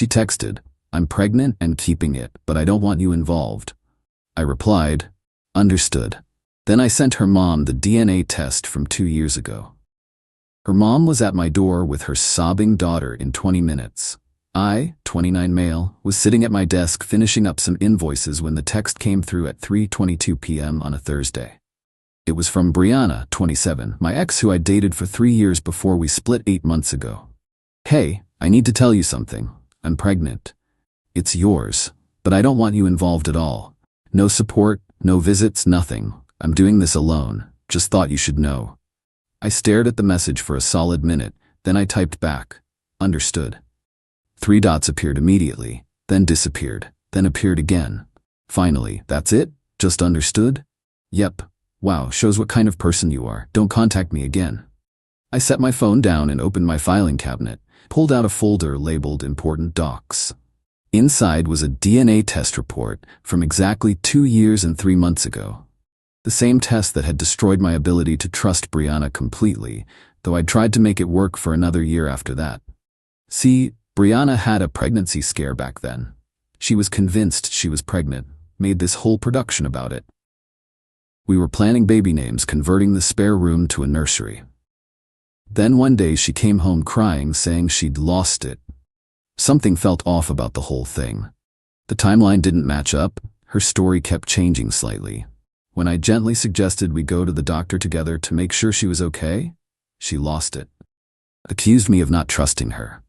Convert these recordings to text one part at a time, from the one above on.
She texted, "I'm pregnant and keeping it, but I don't want you involved." I replied, "Understood." Then I sent her mom the DNA test from 2 years ago. Her mom was at my door with her sobbing daughter in 20 minutes. I, 29 male, was sitting at my desk finishing up some invoices when the text came through at 3:22 p.m. on a Thursday. It was from Brianna, 27, my ex who I dated for 3 years before we split 8 months ago. "Hey, I need to tell you something. I'm pregnant. It's yours, but I don't want you involved at all. No support, no visits, nothing. I'm doing this alone. Just thought you should know." I stared at the message for a solid minute, then I typed back, "Understood." 3 dots appeared immediately, then disappeared, then appeared again. Finally, "That's it? Just understood?" "Yep. Wow, shows what kind of person you are. Don't contact me again." I set my phone down and opened my filing cabinet, pulled out a folder labeled Important Docs. Inside was a DNA test report from exactly 2 years and 3 months ago. The same test that had destroyed my ability to trust Brianna completely, though I'd tried to make it work for another year after that. See, Brianna had a pregnancy scare back then. She was convinced she was pregnant, made this whole production about it. We were planning baby names, converting the spare room to a nursery. Then one day she came home crying, saying she'd lost it. Something felt off about the whole thing. The timeline didn't match up, her story kept changing slightly. When I gently suggested we go to the doctor together to make sure she was okay, she lost it. Accused me of not trusting her.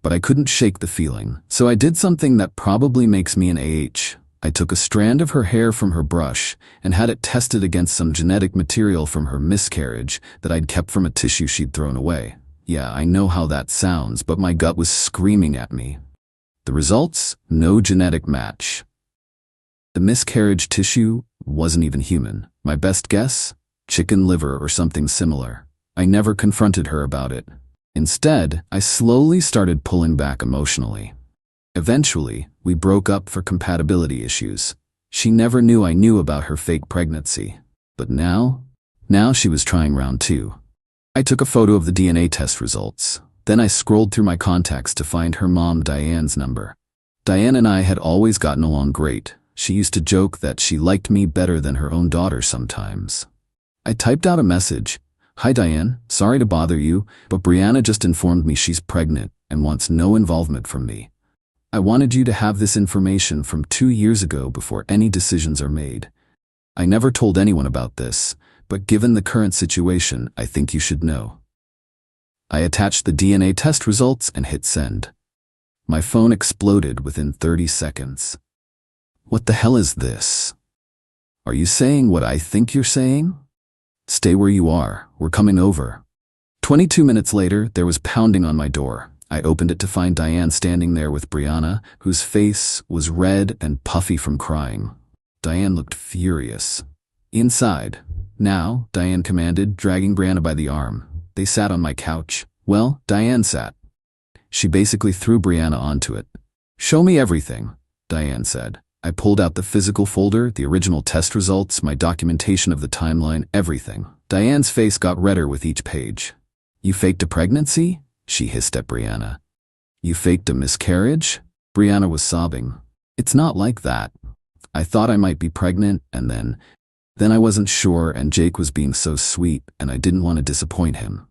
But I couldn't shake the feeling, so I did something that probably makes me an AH. I took a strand of her hair from her brush and had it tested against some genetic material from her miscarriage that I'd kept from a tissue she'd thrown away. Yeah, I know how that sounds, but my gut was screaming at me. The results? No genetic match. The miscarriage tissue wasn't even human. My best guess? Chicken liver or something similar. I never confronted her about it. Instead, I slowly started pulling back emotionally. Eventually, we broke up for compatibility issues. She never knew I knew about her fake pregnancy. But now she was trying round 2. I took a photo of the DNA test results. Then I scrolled through my contacts to find her mom Diane's number. Diane and I had always gotten along great. She used to joke that she liked me better than her own daughter sometimes. I typed out a message. "Hi Diane, sorry to bother you, but Brianna just informed me she's pregnant and wants no involvement from me. I wanted you to have this information from 2 years ago before any decisions are made. I never told anyone about this, but given the current situation, I think you should know." I attached the DNA test results and hit send. My phone exploded within 30 seconds. What the hell is this? Are you saying what I think you're saying? Stay where you are, we're coming over. 22 minutes later, there was pounding on my door. I opened it to find Diane standing there with Brianna, whose face was red and puffy from crying. Diane looked furious. "Inside." "Now," Diane commanded, dragging Brianna by the arm. They sat on my couch. Well, Diane sat. She basically threw Brianna onto it. "Show me everything," Diane said. I pulled out the physical folder, the original test results, my documentation of the timeline, everything. Diane's face got redder with each page. "You faked a pregnancy?" she hissed at Brianna. "You faked a miscarriage?" Brianna was sobbing. "It's not like that. I thought I might be pregnant, and then I wasn't sure, and Jake was being so sweet, and I didn't want to disappoint him."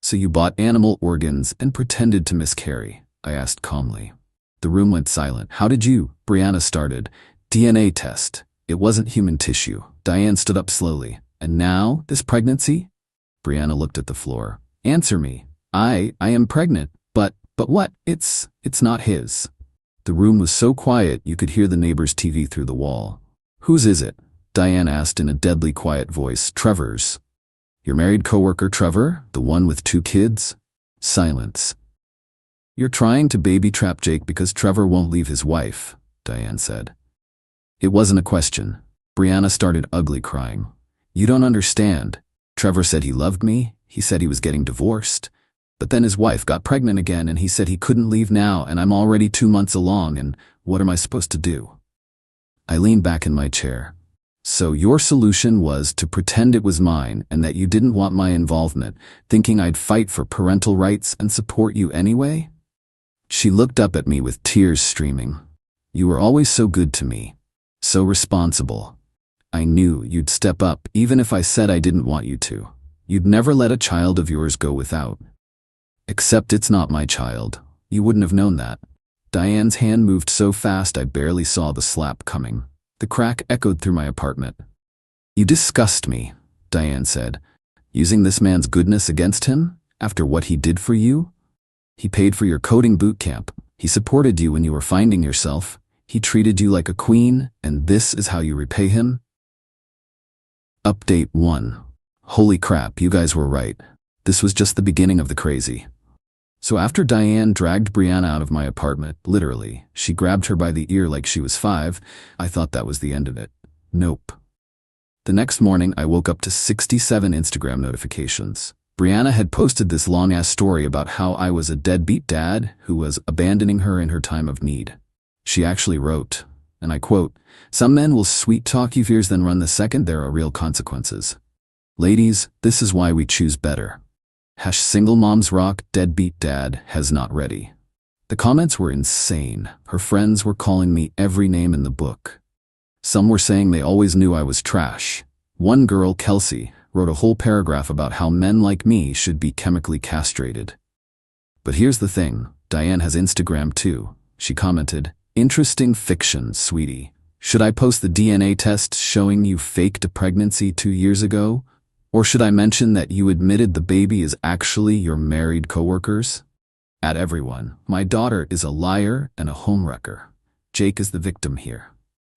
"So you bought animal organs and pretended to miscarry?" I asked calmly. The room went silent. "How did you?" Brianna started. "DNA test. It wasn't human tissue." Diane stood up slowly. "And now, this pregnancy?" Brianna looked at the floor. "Answer me. I am pregnant. But what? It's not his." The room was so quiet you could hear the neighbor's TV through the wall. "Whose is it?" Diane asked in a deadly quiet voice. "Trevor's." "Your married coworker Trevor? The one with 2 kids?" Silence. "You're trying to baby trap Jake because Trevor won't leave his wife," Diane said. It wasn't a question. Brianna started ugly crying. "You don't understand. Trevor said he loved me. He said he was getting divorced. But then his wife got pregnant again and he said he couldn't leave now, and I'm already 2 months along, and what am I supposed to do?" I leaned back in my chair. "So your solution was to pretend it was mine and that you didn't want my involvement, thinking I'd fight for parental rights and support you anyway?" She looked up at me with tears streaming. You were always so good to me. So responsible. I knew you'd step up even if I said I didn't want you to. You'd never let a child of yours go without. Except it's not my child. You wouldn't have known that. Diane's hand moved so fast I barely saw the slap coming. The crack echoed through my apartment. You disgust me, Diane said. Using this man's goodness against him? After what he did for you? He paid for your coding boot camp. He supported you when you were finding yourself. He treated you like a queen, and this is how you repay him? Update 1. Holy crap, you guys were right. This was just the beginning of the crazy. So after Diane dragged Brianna out of my apartment, literally, she grabbed her by the ear like she was 5, I thought that was the end of it. Nope. The next morning, I woke up to 67 Instagram notifications. Brianna had posted this long-ass story about how I was a deadbeat dad who was abandoning her in her time of need. She actually wrote, and I quote, "Some men will sweet-talk you fears then run the second there are real consequences. Ladies, this is why we choose better. Single moms rock, deadbeat dad has not ready." The comments were insane. Her friends were calling me every name in the book. Some were saying they always knew I was trash. One girl, Kelsey, wrote a whole paragraph about how men like me should be chemically castrated. But here's the thing, Diane has Instagram too. She commented, "Interesting fiction, sweetie. Should I post the DNA test showing you faked a pregnancy 2 years ago? Or should I mention that you admitted the baby is actually your married coworkers? At everyone, my daughter is a liar and a homewrecker. Jake is the victim here."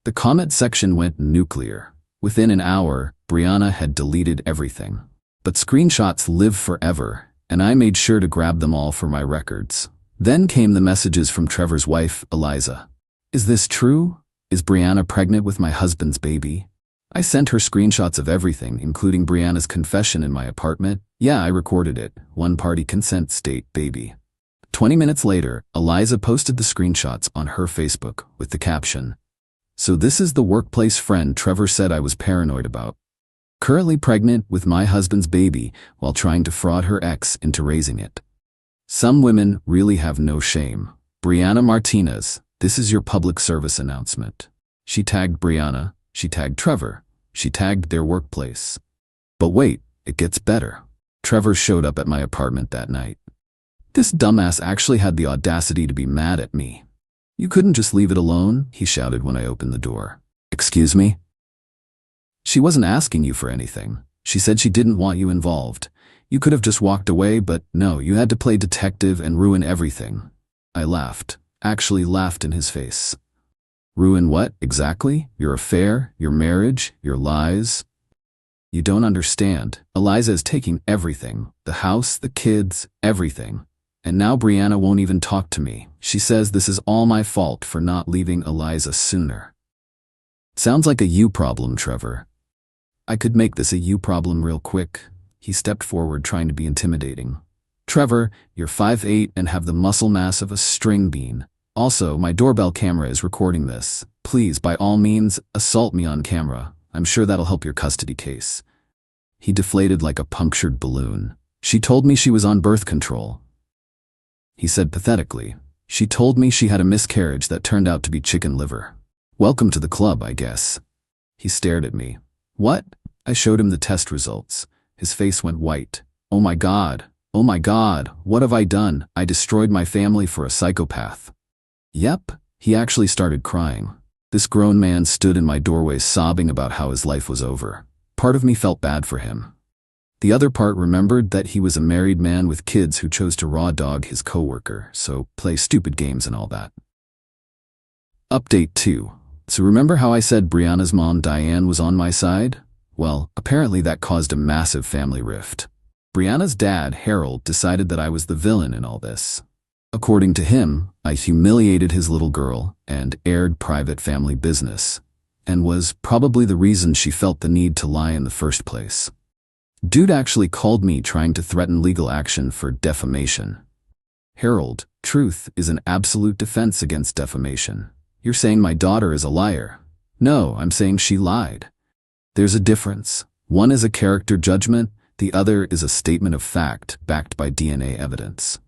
The comment section went nuclear. Within an hour, Brianna had deleted everything. But screenshots live forever, and I made sure to grab them all for my records. Then came the messages from Trevor's wife, Eliza. "Is this true? Is Brianna pregnant with my husband's baby?" I sent her screenshots of everything, including Brianna's confession in my apartment. Yeah, I recorded it. One-party consent state, baby. 20 minutes later, Eliza posted the screenshots on her Facebook with the caption, "So this is the workplace friend Trevor said I was paranoid about. Currently pregnant with my husband's baby while trying to fraud her ex into raising it. Some women really have no shame. Brianna Martinez, this is your public service announcement." She tagged Brianna, she tagged Trevor, she tagged their workplace. But wait, it gets better. Trevor showed up at my apartment that night. This dumbass actually had the audacity to be mad at me. "You couldn't just leave it alone?" he shouted when I opened the door. "Excuse me?" "She wasn't asking you for anything. She said she didn't want you involved. You could have just walked away, but no, you had to play detective and ruin everything." I laughed, actually laughed in his face. "Ruin what, exactly? Your affair, your marriage, your lies?" "You don't understand. Eliza is taking everything. The house, the kids, everything. And now Brianna won't even talk to me. She says this is all my fault for not leaving Eliza sooner." "Sounds like a you problem, Trevor." "I could make this a you problem real quick." He stepped forward trying to be intimidating. "Trevor, you're 5'8" and have the muscle mass of a string bean. Also, my doorbell camera is recording this. Please, by all means, assault me on camera. I'm sure that'll help your custody case." He deflated like a punctured balloon. "She told me she was on birth control." He said pathetically, "She told me she had a miscarriage that turned out to be chicken liver. Welcome to the club, I guess." He stared at me. "What?" I showed him the test results. His face went white. "Oh my God, what have I done? I destroyed my family for a psychopath." "Yep." He actually started crying. This grown man stood in my doorway sobbing about how his life was over. Part of me felt bad for him. The other part remembered that he was a married man with kids who chose to raw dog his coworker, so play stupid games and all that. Update 2. So remember how I said Brianna's mom Diane was on my side? Well, apparently that caused a massive family rift. Brianna's dad, Harold, decided that I was the villain in all this. According to him, I humiliated his little girl and aired private family business, and was probably the reason she felt the need to lie in the first place. Dude actually called me trying to threaten legal action for defamation. "Harold, truth is an absolute defense against defamation. You're saying my daughter is a liar." "No, I'm saying she lied. There's a difference. One is a character judgment, the other is a statement of fact backed by DNA evidence."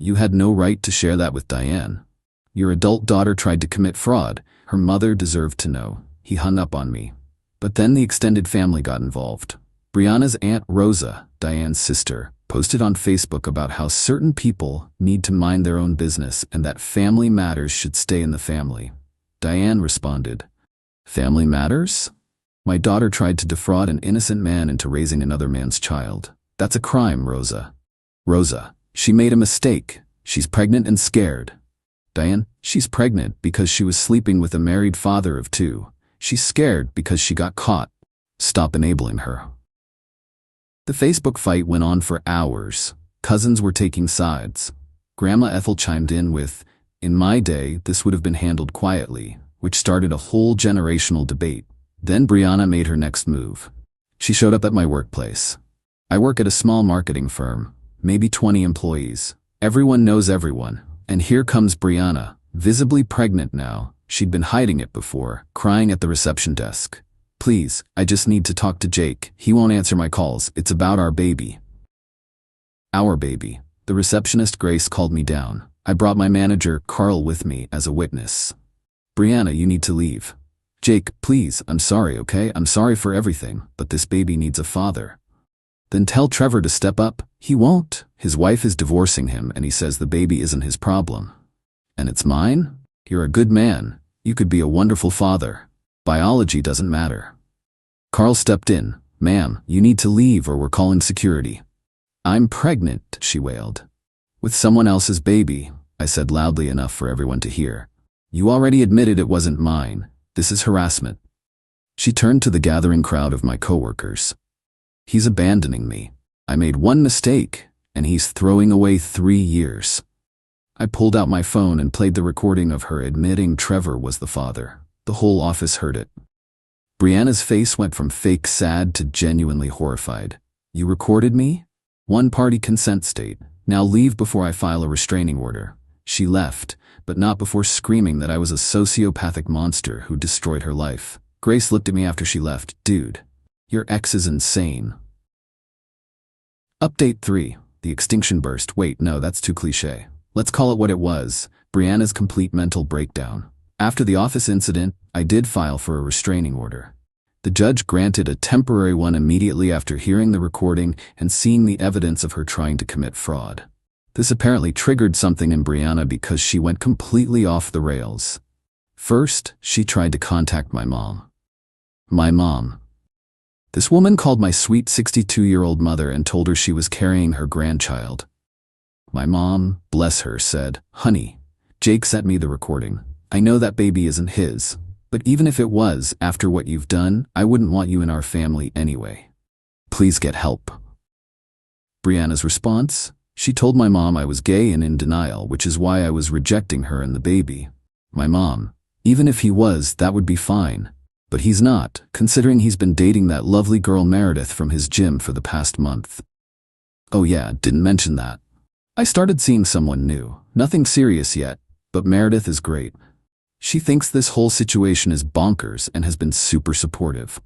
You had no right to share that with Diane. Your adult daughter tried to commit fraud. Her mother deserved to know. He hung up on me. But then the extended family got involved. Brianna's aunt Rosa, Diane's sister, posted on Facebook about how certain people need to mind their own business and that family matters should stay in the family. Diane responded, "Family matters? My daughter tried to defraud an innocent man into raising another man's child. That's a crime, Rosa. Rosa, she made a mistake. She's pregnant and scared." Diane, she's pregnant because she was sleeping with a married father of 2. She's scared because she got caught. Stop enabling her. The Facebook fight went on for hours. Cousins were taking sides. Grandma Ethel chimed in with, "In my day, this would have been handled quietly," which started a whole generational debate. Then Brianna made her next move. She showed up at my workplace. I work at a small marketing firm, maybe 20 employees. Everyone knows everyone. And here comes Brianna, visibly pregnant now. She'd been hiding it before, crying at the reception desk. "Please, I just need to talk to Jake. He won't answer my calls. It's about our baby." Our baby. The receptionist Grace called me down. I brought my manager, Carl, with me as a witness. "Brianna, you need to leave." "Jake, please, I'm sorry, okay? I'm sorry for everything, but this baby needs a father." "Then tell Trevor to step up." "He won't. His wife is divorcing him and he says the baby isn't his problem." "And it's mine? You're a good man. You could be a wonderful father. Biology doesn't matter." Carl stepped in. "Ma'am, you need to leave or we're calling security." "I'm pregnant," she wailed. "With someone else's baby," I said loudly enough for everyone to hear. "You already admitted it wasn't mine. This is harassment." She turned to the gathering crowd of my coworkers. "He's abandoning me. I made one mistake, and he's throwing away 3 years." I pulled out my phone and played the recording of her admitting Trevor was the father. The whole office heard it. Brianna's face went from fake sad to genuinely horrified. "You recorded me? One-party consent state. Now leave before I file a restraining order." She left, but not before screaming that I was a sociopathic monster who destroyed her life. Grace looked at me after she left. "Dude, your ex is insane." Update 3. The extinction burst. Wait, no, that's too cliché. Let's call it what it was. Brianna's complete mental breakdown. After the office incident, I did file for a restraining order. The judge granted a temporary one immediately after hearing the recording and seeing the evidence of her trying to commit fraud. This apparently triggered something in Brianna because she went completely off the rails. First, she tried to contact my mom. My mom. This woman called my sweet 62-year-old mother and told her she was carrying her grandchild. My mom, bless her, said, "Honey, Jake sent me the recording. I know that baby isn't his, but even if it was, after what you've done, I wouldn't want you in our family anyway. Please get help." Brianna's response? She told my mom I was gay and in denial, which is why I was rejecting her and the baby. My mom, even if he was, that would be fine. But he's not, considering he's been dating that lovely girl Meredith from his gym for the past month. Oh yeah, didn't mention that. I started seeing someone new. Nothing serious yet, but Meredith is great. She thinks this whole situation is bonkers and has been super supportive.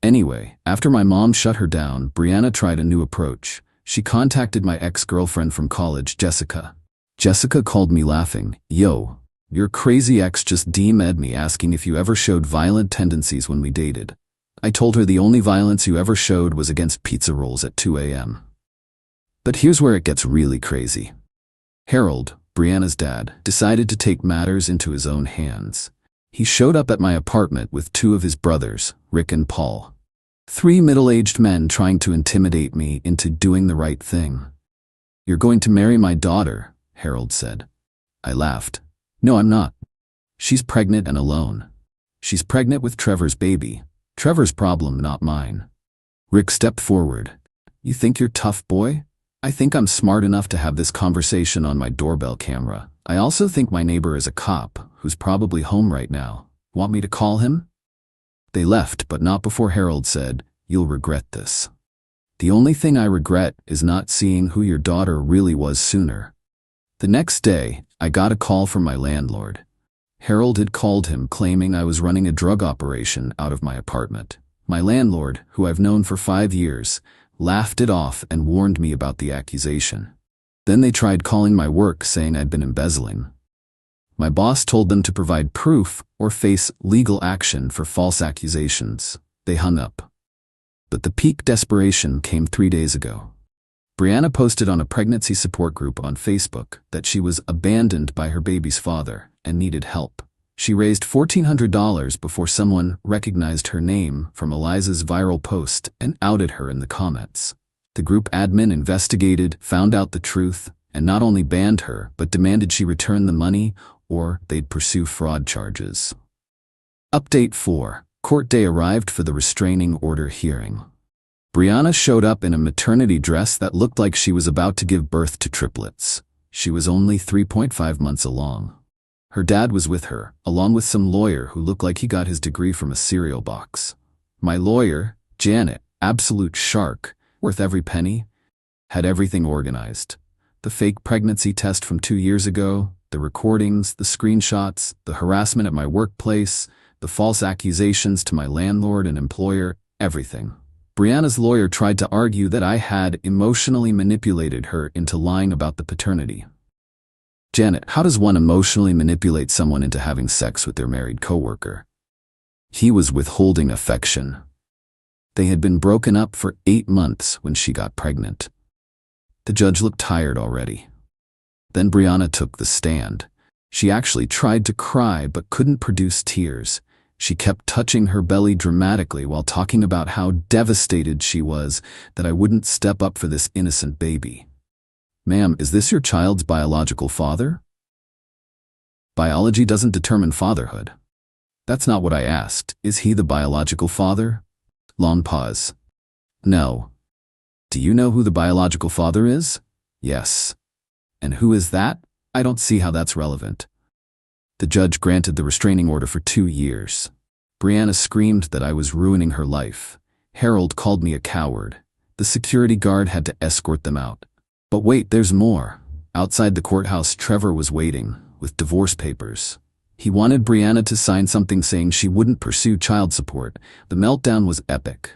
Anyway, after my mom shut her down, Brianna tried a new approach. She contacted my ex-girlfriend from college, Jessica. Jessica called me laughing. "Yo, your crazy ex just DM'd me asking if you ever showed violent tendencies when we dated." I told her the only violence you ever showed was against pizza rolls at 2 a.m. But here's where it gets really crazy. Harold, Brianna's dad, decided to take matters into his own hands. He showed up at my apartment with 2 of his brothers, Rick and Paul. 3 middle-aged men trying to intimidate me into doing the right thing. "You're going to marry my daughter," Harold said. I laughed. "No, I'm not. She's pregnant and alone. She's pregnant with Trevor's baby. Trevor's problem, not mine." Rick stepped forward. "You think you're tough, boy? I think I'm smart enough to have this conversation on my doorbell camera. I also think my neighbor is a cop, who's probably home right now. Want me to call him?" They left, but not before Harold said, "You'll regret this. The only thing I regret is not seeing who your daughter really was sooner." The next day, I got a call from my landlord. Harold had called him claiming I was running a drug operation out of my apartment. My landlord, who I've known for 5 years, laughed it off and warned me about the accusation. Then they tried calling my work saying I'd been embezzling. My boss told them to provide proof or face legal action for false accusations. They hung up. But the peak desperation came 3 days ago. Brianna posted on a pregnancy support group on Facebook that she was abandoned by her baby's father and needed help. She raised $1,400 before someone recognized her name from Eliza's viral post and outed her in the comments. The group admin investigated, found out the truth, and not only banned her, but demanded she return the money or they'd pursue fraud charges. Update 4. Court day arrived for the restraining order hearing. Brianna showed up in a maternity dress that looked like she was about to give birth to triplets. She was only 3.5 months along. Her dad was with her, along with some lawyer who looked like he got his degree from a cereal box. My lawyer, Janet, absolute shark, worth every penny, had everything organized. The fake pregnancy test from 2 years ago, the recordings, the screenshots, the harassment at my workplace, the false accusations to my landlord and employer, everything. Brianna's lawyer tried to argue that I had emotionally manipulated her into lying about the paternity. Janet, how does one emotionally manipulate someone into having sex with their married coworker? He was withholding affection. They had been broken up for 8 months when she got pregnant. The judge looked tired already. Then Brianna took the stand. She actually tried to cry but couldn't produce tears. She kept touching her belly dramatically while talking about how devastated she was that I wouldn't step up for this innocent baby. Ma'am, is this your child's biological father? Biology doesn't determine fatherhood. That's not what I asked. Is he the biological father? Long pause. No. Do you know who the biological father is? Yes. And who is that? I don't see how that's relevant. The judge granted the restraining order for 2 years. Brianna screamed that I was ruining her life. Harold called me a coward. The security guard had to escort them out. But wait, there's more. Outside the courthouse, Trevor was waiting, with divorce papers. He wanted Brianna to sign something saying she wouldn't pursue child support. The meltdown was epic.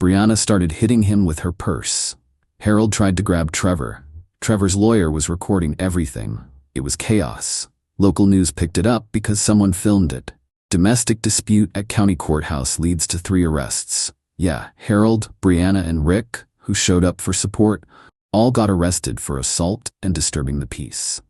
Brianna started hitting him with her purse. Harold tried to grab Trevor. Trevor's lawyer was recording everything. It was chaos. Local news picked it up because someone filmed it. Domestic dispute at county courthouse leads to 3 arrests. Yeah, Harold, Brianna, and Rick, who showed up for support, all got arrested for assault and disturbing the peace.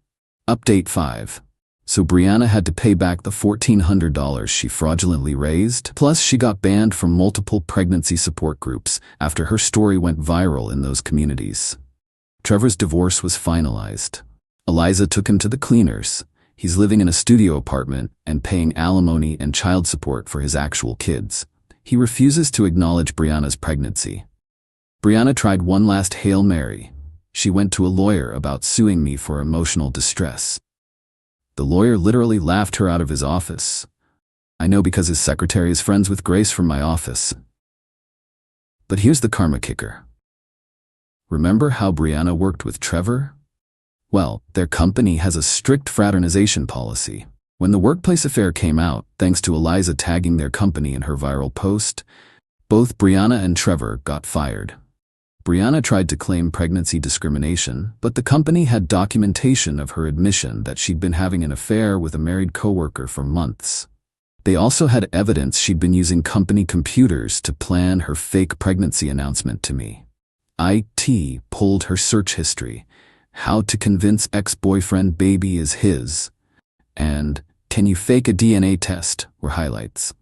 Update 5. So Brianna had to pay back the $1,400 she fraudulently raised, plus she got banned from multiple pregnancy support groups after her story went viral in those communities. Trevor's divorce was finalized. Eliza took him to the cleaners. He's living in a studio apartment and paying alimony and child support for his actual kids. He refuses to acknowledge Brianna's pregnancy. Brianna tried one last Hail Mary. She went to a lawyer about suing me for emotional distress. The lawyer literally laughed her out of his office. I know because his secretary is friends with Grace from my office. But here's the karma kicker. Remember how Brianna worked with Trevor? Well, their company has a strict fraternization policy. When the workplace affair came out, thanks to Eliza tagging their company in her viral post, both Brianna and Trevor got fired. Brianna tried to claim pregnancy discrimination, but the company had documentation of her admission that she'd been having an affair with a married coworker for months. They also had evidence she'd been using company computers to plan her fake pregnancy announcement to me. IT pulled her search history. How to convince ex-boyfriend baby is his, and can you fake a DNA test were highlights.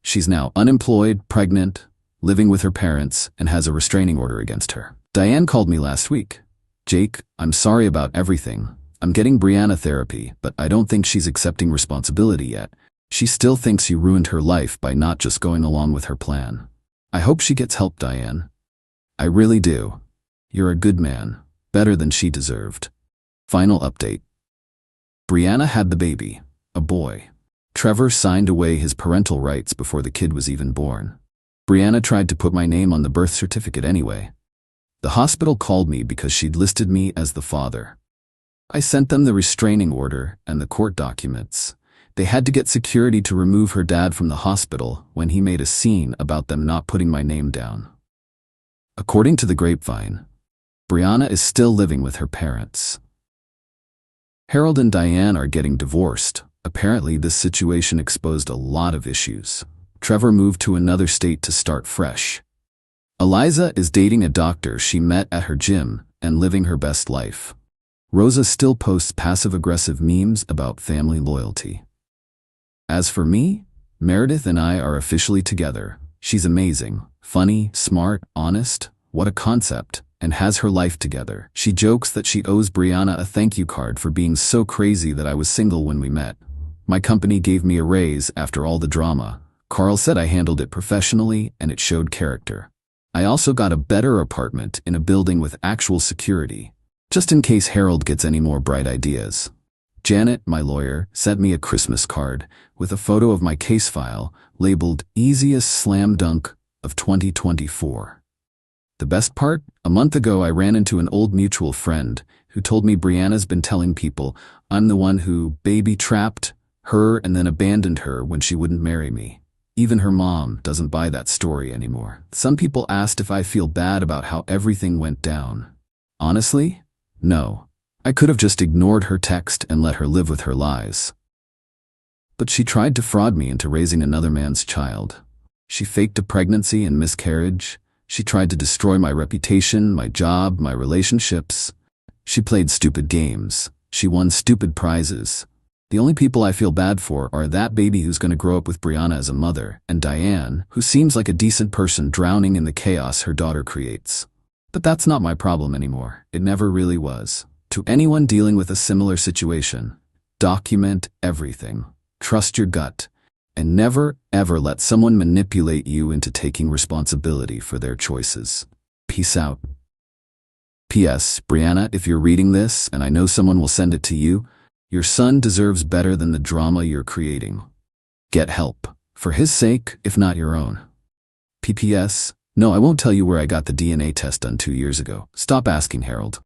She's now unemployed, pregnant, living with her parents, and has a restraining order against her. Diane called me last week. Jake, I'm sorry about everything. I'm getting Brianna therapy, but I don't think she's accepting responsibility yet. She still thinks you ruined her life by not just going along with her plan. I hope she gets help, Diane. I really do. You're a good man. Better than she deserved. Final update. Brianna had the baby, a boy. Trevor signed away his parental rights before the kid was even born. Brianna tried to put my name on the birth certificate anyway. The hospital called me because she'd listed me as the father. I sent them the restraining order and the court documents. They had to get security to remove her dad from the hospital when he made a scene about them not putting my name down. According to the grapevine, Brianna is still living with her parents. Harold and Diane are getting divorced. Apparently, this situation exposed a lot of issues. Trevor moved to another state to start fresh. Eliza is dating a doctor she met at her gym and living her best life. Rosa still posts passive-aggressive memes about family loyalty. As for me, Meredith and I are officially together. She's amazing, funny, smart, honest, what a concept, and has her life together. She jokes that she owes Brianna a thank you card for being so crazy that I was single when we met. My company gave me a raise after all the drama. Carl said I handled it professionally and it showed character. I also got a better apartment in a building with actual security, just in case Harold gets any more bright ideas. Janet, my lawyer, sent me a Christmas card with a photo of my case file labeled Easiest Slam Dunk of 2024. The best part? A month ago I ran into an old mutual friend who told me Brianna's been telling people I'm the one who baby trapped her and then abandoned her when she wouldn't marry me. Even her mom doesn't buy that story anymore. Some people asked if I feel bad about how everything went down. Honestly, no. I could have just ignored her text and let her live with her lies. But she tried to fraud me into raising another man's child. She faked a pregnancy and miscarriage. She tried to destroy my reputation, my job, my relationships. She played stupid games. She won stupid prizes. The only people I feel bad for are that baby who's going to grow up with Brianna as a mother, and Diane, who seems like a decent person drowning in the chaos her daughter creates. But that's not my problem anymore. It never really was. To anyone dealing with a similar situation, document everything. Trust your gut. And never, ever let someone manipulate you into taking responsibility for their choices. Peace out. P.S. Brianna, if you're reading this, and I know someone will send it to you, your son deserves better than the drama you're creating. Get help. For his sake, if not your own. P.P.S. No, I won't tell you where I got the DNA test done 2 years ago. Stop asking, Harold.